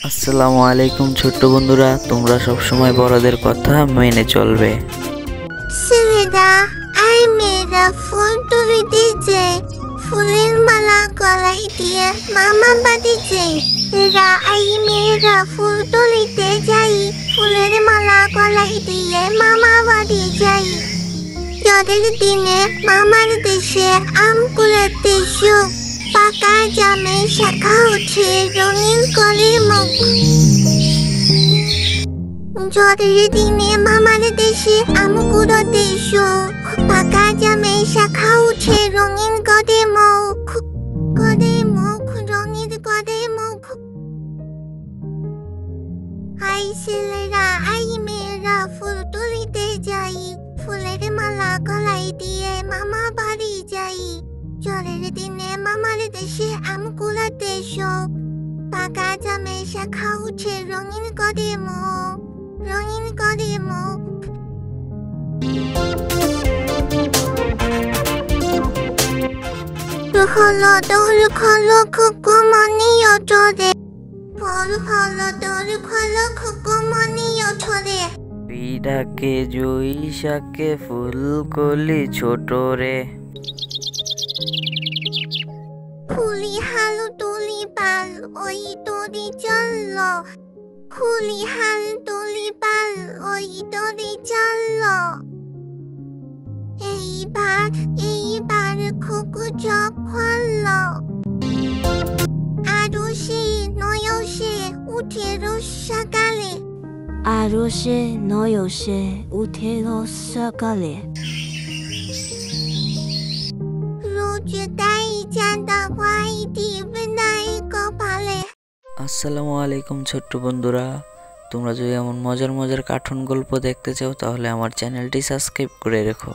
আসসালামু আলাইকুম ছোট্ট বন্ধুরা, তোমরা সব সময় বড়দের কথা মেনে চলবে। ছেলেরা আর মেয়েরা ফুল তুলিতে যায়, ফুলের মালা গলায় দিয়ে মামা বাড়ি যায়। এরা আর মেয়েরা ফুল তুলিতে যাই, ফুলের মালা গলায় দিয়ে মামা বাড়ি যাই। জ্বরের দিনে মামার দেশে আম কুড়াতে সুখ, পাকা জামে শাখা উঠে রঙিন করে মুখ। জ্বরের দিনে মামার দেশে আম কুড়াতে সুখ, পাকা জামে শাখা উঠে রঙিন করে মুখ। করে মুখ, রঙিন করে মুখ। আই ছেলেরা আই মেয়েরা ফুল তুলিতে যাই, ফুলের মালা গলায় দিয়ে মামা বাড়ি যাই। জ্বরের দিনে মামার দেশে আম কুড়াতে শোক, পাকা জামে শাখা উঠে রঙিন করে মুখ, রঙিন করে মুখ। হলো দোল খোলো খুকু মনি ওঠরে, ফল হলো দোল খোলো খুকু মনি ওঠরে। ডাকে জুই শাকে ফুলকলি ছোট রে, খুলি হালু তুলি পাল ওই তোরি চলল, খুলি হাল তুলি পাল ওই তোরি চলল। এইবার খুকু চোখ খুলল, আরো সে নয়সে উঠে রোজ সকালে, আরো সে নয়সে উঠে রোজ সকালে। রোজ তাই চাঁদা পাই দিবে নাই কপালে। আসসালামু আলাইকুম ছোট্ট বন্ধুরা, তোমরা যদি এমন মজার মজার কার্টুন গল্প দেখতে চাও তাহলে আমার চ্যানেলটি সাবস্ক্রাইব করে রেখো।